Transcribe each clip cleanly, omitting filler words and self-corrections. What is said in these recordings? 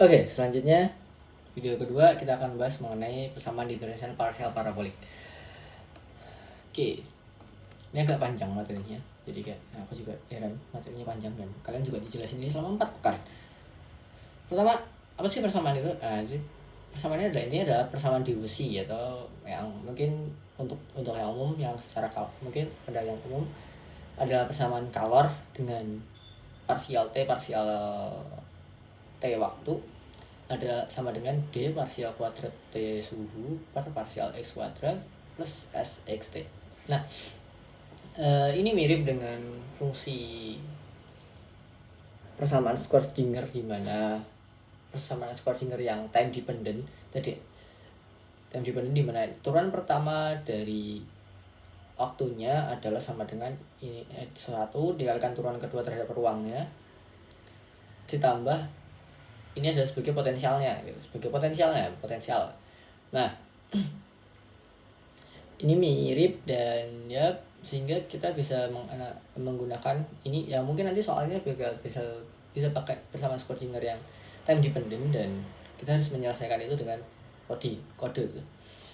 Oke, selanjutnya video kedua kita akan bahas mengenai persamaan diferensial parsial parabolik. Oke, ini agak panjang materinya, jadi kayak aku juga heran materinya panjang dan kalian juga dijelasin ini selama 4 pekan. Pertama, apa sih persamaan itu? Jadi persamaannya adalah persamaan difusi atau yang mungkin untuk yang umum, yang secara mungkin pada yang umum adalah persamaan kalor dengan parsial T waktu ada sama dengan D parsial kuadrat T suhu per parsial X kuadrat plus SXT. Nah, ini mirip dengan fungsi persamaan Schrödinger di mana persamaan Schrödinger yang time dependent tadi, time dependent di mana turunan pertama dari waktunya adalah sama dengan ini 1 dikalikan turunan kedua terhadap ruangnya ditambah ini adalah sebagai potensialnya gitu, potensial. Nah, ini mirip dan ya sehingga kita bisa menggunakan ini ya, mungkin nanti soalnya bisa pakai persamaan Schrödinger yang time dependent dan kita harus menyelesaikan itu dengan kode gitu.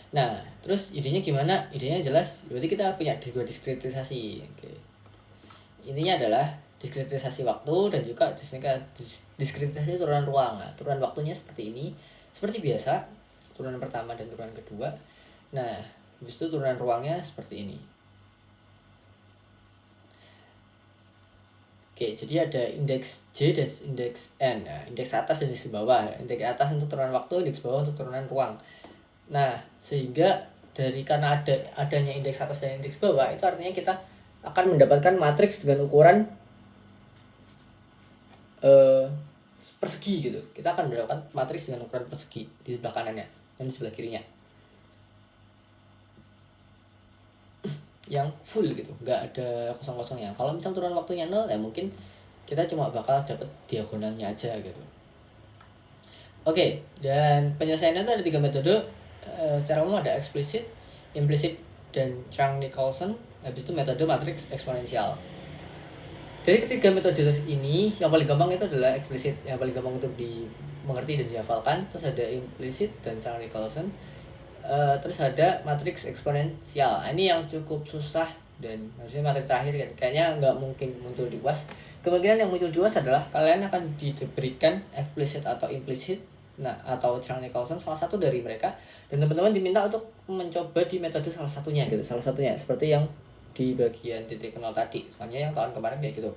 Nah, terus idenya gimana? Idenya jelas, berarti kita punya dua diskretisasi. Oke. Intinya adalah diskretisasi waktu dan juga diskretisasi turunan ruang. Nah, turunan waktunya seperti ini, seperti biasa, turunan pertama dan turunan kedua. Nah, habis itu turunan ruangnya seperti ini. Oke, jadi ada indeks J dan indeks N. Nah, indeks atas dan indeks bawah. Indeks atas untuk turunan waktu, indeks bawah untuk turunan ruang. Nah, sehingga karena adanya indeks atas dan indeks bawah, itu artinya kita akan mendapatkan matriks dengan ukuran persegi gitu. Kita akan mendapatkan matriks dengan ukuran persegi di sebelah kanannya dan di sebelah kirinya yang full gitu, nggak ada kosong-kosongnya. Kalau misal turunan waktunya 0 ya mungkin kita cuma bakal dapat diagonalnya aja gitu. Oke, dan penyelesaiannya itu ada 3 metode. Secara umum ada eksplisit, implisit, dan Chern-Nicolson. Habis itu metode matriks eksponensial. Dari ketiga metode ini, yang paling gampang itu adalah eksplisit, yang paling gampang untuk dimengerti dan dihafalkan. Terus ada implisit dan Chern-Nicolson. Terus ada matriks eksponensial. Ini yang cukup susah dan harusnya materi terakhir kan kayaknya nggak mungkin muncul di UAS. Kemungkinan yang muncul di UAS adalah kalian akan diberikan eksplisit atau implisit, nah atau Chern-Nicolson, salah satu dari mereka, dan teman-teman diminta untuk mencoba di metode salah satunya seperti yang di bagian titik nol tadi, soalnya yang tahun kemarin kayak gitu.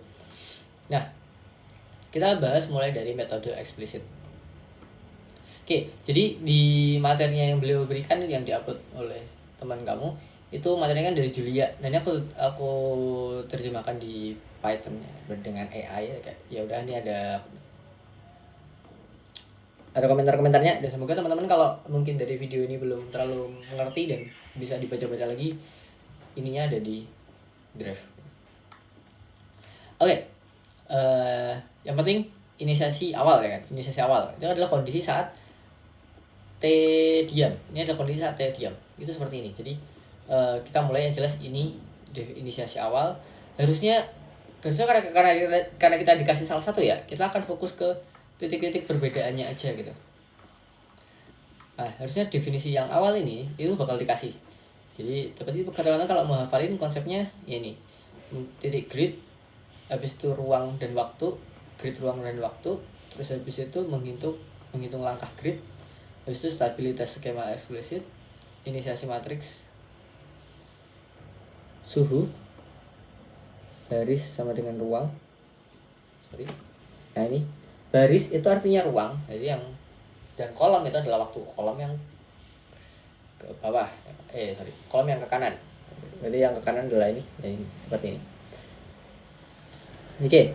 Nah, kita bahas mulai dari metode eksplisit. Oke, jadi di materinya yang beliau berikan yang diupload oleh teman kamu itu materinya kan dari Julia, dan aku terjemahkan di Python ya, dengan AI kayak ya udah, ini ada komentar-komentarnya, dan semoga teman-teman kalau mungkin dari video ini belum terlalu mengerti dan bisa dibaca-baca lagi, ininya ada di drive. Oke, yang penting inisiasi awal ya kan, inisiasi awal itu adalah kondisi saat T diam. Ini adalah kondisi saat T diam. Itu seperti ini. Jadi kita mulai yang jelas ini inisiasi awal. Harusnya karena kita dikasih salah satu ya, kita akan fokus ke titik-titik perbedaannya aja gitu. Nah, harusnya definisi yang awal ini itu bakal dikasih. Jadi seperti teman-teman kalau mau hafalin konsepnya ya ini. Titik grid, habis itu ruang dan waktu, grid ruang dan waktu, terus habis itu menghitung langkah grid, habis itu stabilitas skema eksplisit, inisiasi matriks, suhu, baris sama dengan ruang. Nah ini baris itu artinya ruang, jadi yang, dan kolom itu adalah waktu, kolom yang ke bawah, kolom yang ke kanan. Jadi yang ke kanan adalah ini seperti ini. Oke.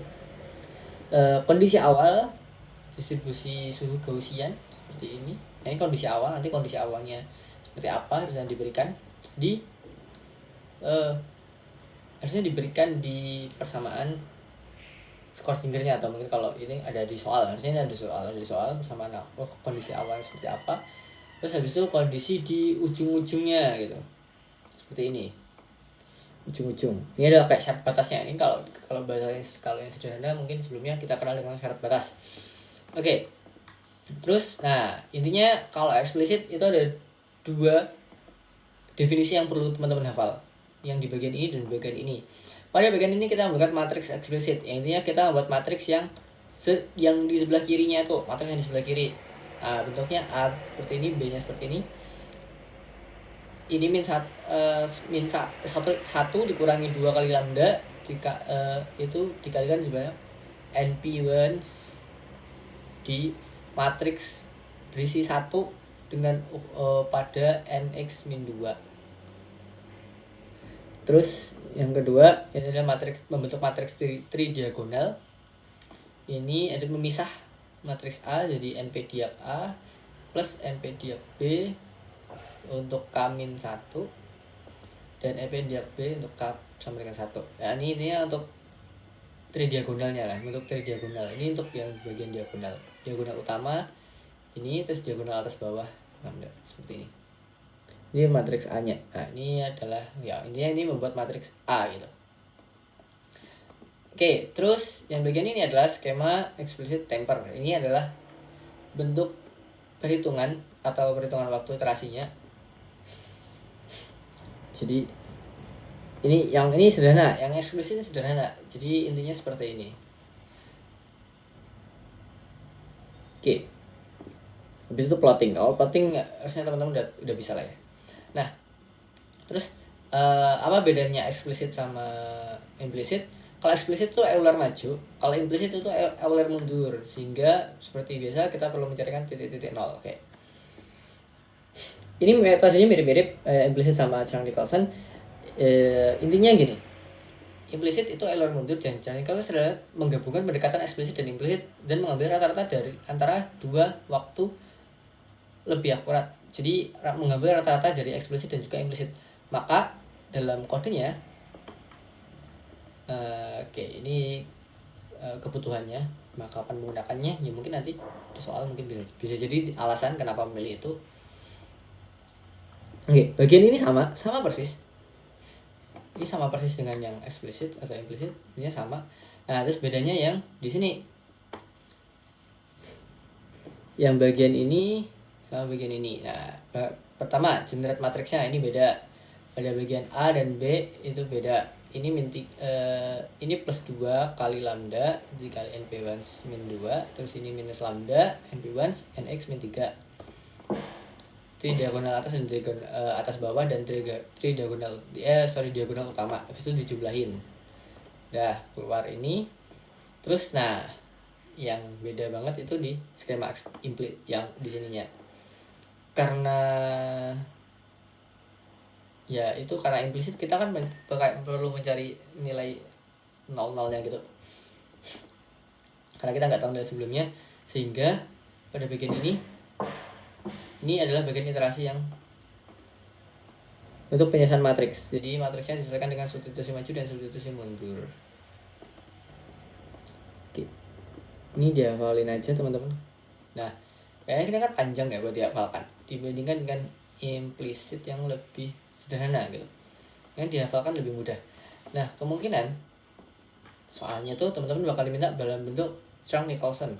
Kondisi awal distribusi suhu Gaussian seperti ini. Nah, ini kondisi awal, nanti kondisi awalnya seperti apa harusnya diberikan di persamaan Schrödingernya, atau mungkin kalau ini ada di soal, harusnya ini ada di soal persamaan kondisi awal seperti apa, terus habis itu kondisi di ujung-ujungnya gitu, seperti ini, ujung-ujung. Ini adalah kayak syarat batasnya. Ini kalau bahasa, kalau yang sederhana mungkin sebelumnya kita kenal dengan syarat batas. Oke. Terus, nah intinya kalau eksplisit itu ada dua definisi yang perlu teman-teman hafal, yang di bagian ini dan bagian ini. Pada bagian ini kita membuat matriks eksplisit, yang intinya kita membuat matriks yang di sebelah kirinya itu, matriks yang di sebelah kiri. Nah, bentuknya A seperti ini, B nya seperti ini. Ini satu dikurangi 2 kali lambda, itu dikalikan sebanyak NP1 di matriks berisi 1 dengan pada NX min 2. Terus yang kedua ini adalah membentuk matriks tridiagonal. Ini ada memisah matriks A jadi NP diag A plus NP diag B untuk K-1 dan NP diag B untuk K sama dengan 1. Nah, ini untuk tridiagonalnya lah, untuk tridiagonal. Ini untuk yang bagian diagonal. Diagonal utama ini, terus diagonal atas bawah seperti ini. Ini matriks A-nya. Nah, ini adalah ya intinya ini membuat matriks A gitu. Oke, terus yang bagian ini adalah skema explicit temper. Ini adalah bentuk perhitungan atau perhitungan waktu iterasinya. Jadi ini sederhana, yang eksplisit sederhana. Jadi intinya seperti ini. Oke. Habis itu plotting. Kalau plotting harusnya teman-teman udah bisa lah ya. Nah, terus apa bedanya eksplisit sama implisit? Kalau eksplisit itu Euler maju, kalau implisit itu Euler mundur, sehingga seperti biasa kita perlu mencarikan titik-titik nol. Oke. Ini metodenya mirip-mirip implisit sama Chern-Nicholson. Intinya gini, implisit itu Euler mundur dan Chern-Nicholson adalah menggabungkan pendekatan eksplisit dan implisit dan mengambil rata-rata dari antara dua waktu lebih akurat. Jadi mengambil rata-rata dari eksplisit dan juga implisit. Maka dalam kodenya, ini kebutuhannya, maka kapan menggunakannya ya mungkin nanti soal mungkin bisa jadi alasan kenapa memilih itu. Oke, bagian ini sama persis. Ini sama persis dengan yang eksplisit atau implisit, ini sama. Nah, terus bedanya yang di sini. Yang bagian ini sama bagian ini. Nah, pertama generate matriksnya ini beda. Pada bagian A dan B itu beda. Ini ini plus 2 kali lambda dikali NP1 min 2, terus ini minus lambda NP1 NX min 3. Diagonal atas dan atas bawah dan diagonal diagonal utama. Habis itu dijumlahin. Dah keluar ini. Terus nah, yang beda banget itu di skema implit yang di sininya. Karena ya itu karena implisit kita kan perlu mencari nilai nol-nolnya gitu. Karena kita nggak tahu dari sebelumnya, sehingga pada bagian ini adalah bagian iterasi yang untuk penyiasan matriks. Jadi matriksnya disesuaikan dengan substitusi maju dan substitusi mundur. Oke. Ini dihafalin aja teman-teman. Nah, kayaknya ini kan panjang ya buat dihafalkan dibandingkan dengan implisit yang lebih sederhana gitu. Yang dihafalkan lebih mudah. Nah, kemungkinan soalnya tuh teman-teman bakal diminta dalam bentuk Chern-Nicholson.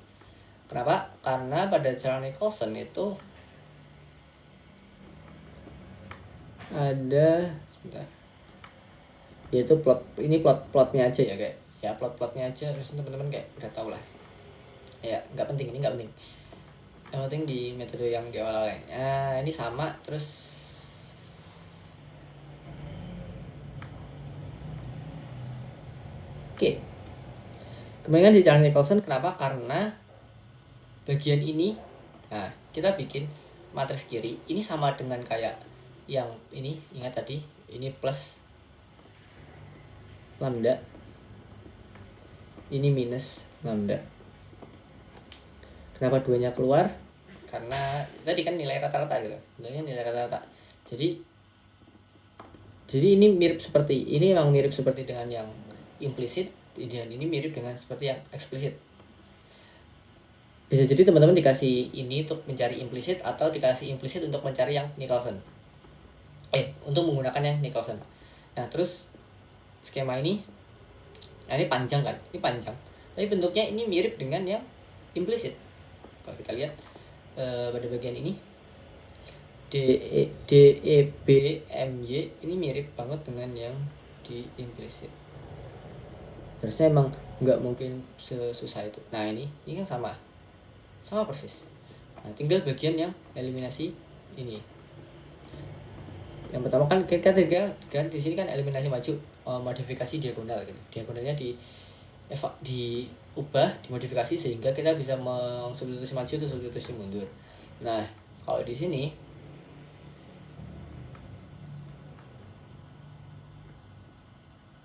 Kenapa? Karena pada Chern-Nicholson itu ada sebentar, yaitu plotnya aja ya, kayak ya plotnya aja, terus teman-teman kayak udah tau lah ya, nggak penting, ini nggak penting, yang penting di metode yang di awal lainnya ini sama. Terus oke, kemudian di Chern-Nicholson kenapa? Karena bagian ini, nah kita bikin matriks kiri ini sama dengan kayak yang ini, ingat tadi ini plus lambda, ini minus lambda. Kenapa duanya keluar? Karena tadi kan nilai rata-rata gitu, nilai rata-rata. Jadi ini mirip seperti ini, memang mirip seperti dengan yang implisit, dan ini mirip dengan seperti yang eksplisit. Bisa jadi teman-teman dikasih ini untuk mencari implisit atau dikasih implisit untuk mencari yang Nicholson. Untuk menggunakan yang Nicholson. Nah, terus skema ini, nah ini panjang kan? Ini panjang. Tapi bentuknya ini mirip dengan yang implisit. Kalau kita lihat, pada bagian ini DEBMY ini mirip banget dengan yang di implicit. Harusnya emang nggak mungkin sesusah itu. Nah ini kan sama persis. Nah tinggal bagian yang eliminasi ini. Yang pertama kan kita kan di sini kan eliminasi maju, modifikasi diagonal gitu. Diagonalnya diubah, dimodifikasi sehingga kita bisa substitusi maju atau substitusi mundur. Nah kalau di sini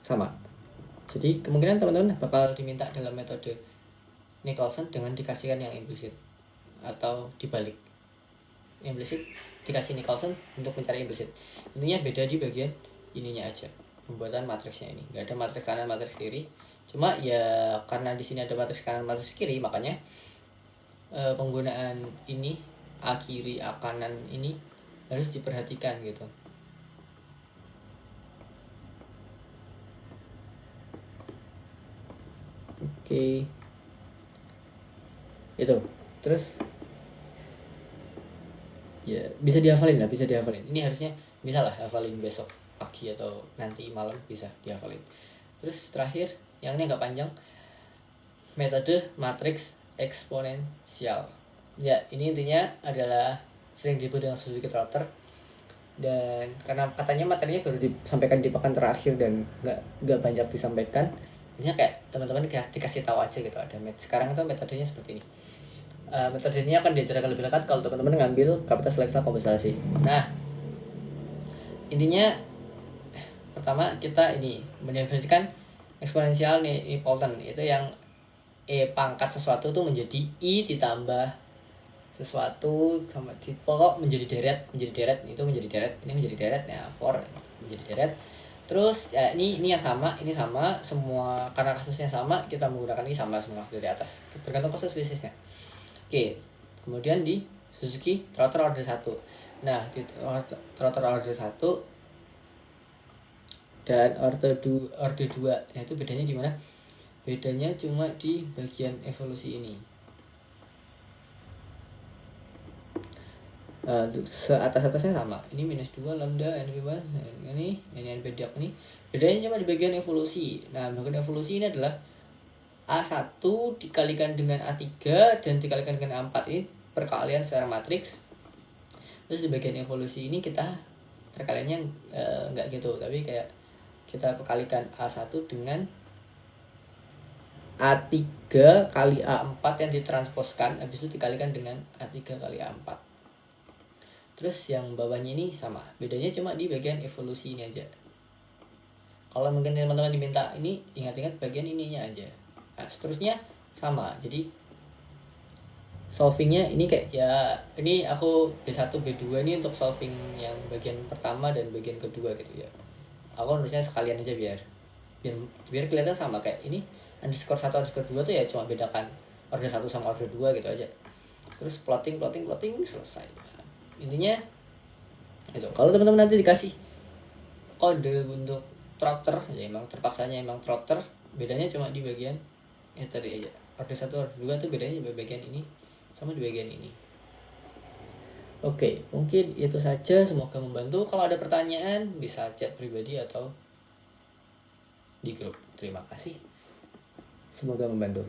sama. Jadi kemungkinan teman-teman bakal diminta dalam metode Nicholson dengan dikasihkan yang implisit atau dibalik. Implisit dikasih Nicholson untuk mencari implisit. Intinya beda di bagian ininya aja, pembuatan matriksnya ini. Nggak ada matriks kanan, matriks kiri. Cuma ya karena di sini ada matriks kanan, matriks kiri, makanya penggunaan ini A kiri, A kanan ini harus diperhatikan gitu. Oke. Itu. Terus ya bisa dihafalin. Ini harusnya bisa lah hafalin besok pagi atau nanti malam bisa dihafalin. Terus terakhir, yang ini agak panjang, metode matriks eksponensial. Ya, ini intinya adalah sering disebut dengan Suzuki-Trotter. Dan karena katanya materinya baru disampaikan di pekan terakhir dan nggak banyak disampaikan, intinya kayak teman-teman dikasih tahu aja gitu ada sekarang itu metodenya seperti ini. Metode ini akan diajarkan lebih lengkap kalau teman-teman ngambil Kapasitas Selekta Kompensasi. Nah, intinya pertama kita ini mendefinisikan eksponensial nih Polton itu yang pangkat sesuatu tuh menjadi I ditambah sesuatu sama pokok menjadi deret itu menjadi deret, ini menjadi deret ya, for menjadi deret. Terus ya ini yang sama, ini sama semua, karena kasusnya sama kita menggunakan ini sama semua dari atas tergantung kasus bisnisnya. Oke, kemudian di Suzuki Trotter order 1. Nah di Trotter order 1 dan order 2, nah itu bedanya di mana? Bedanya cuma di bagian evolusi ini. Atas-atasnya sama. Ini -2 lambda NP bawah ini NP diak ini. Bedanya cuma di bagian evolusi. Nah, bagian evolusi ini adalah A1 dikalikan dengan A3 dan dikalikan dengan A4 ini perkalian secara matriks. Terus di bagian evolusi ini kita perkaliannya enggak gitu, tapi kayak kita perkalikan A1 dengan A3 kali A4 yang ditransposkan, habis itu dikalikan dengan A3 kali A4. Terus yang bawahnya ini sama, bedanya cuma di bagian evolusi ini aja. Kalau mungkin teman-teman diminta ini, ingat-ingat bagian ininya aja. Nah, seterusnya sama. Jadi solvingnya ini kayak ya, ini aku B1, B2 ini untuk solving yang bagian pertama dan bagian kedua gitu ya. Aku nulisnya sekalian aja biar kelihatan sama kayak ini underscore 1 underscore 2 tuh ya cuma bedakan order 1 sama order 2 gitu aja. Terus plotting selesai. Intinya itu. Kalau teman-teman nanti dikasih kode untuk trotter, ya emang terpaksanya emang trotter, bedanya cuma di bagian tadi aja. Order 1 order 2 tuh bedanya di bagian ini sama di bagian ini. Oke, mungkin itu saja, semoga membantu. Kalau ada pertanyaan bisa chat pribadi atau di grup. Terima kasih. Semoga membantu.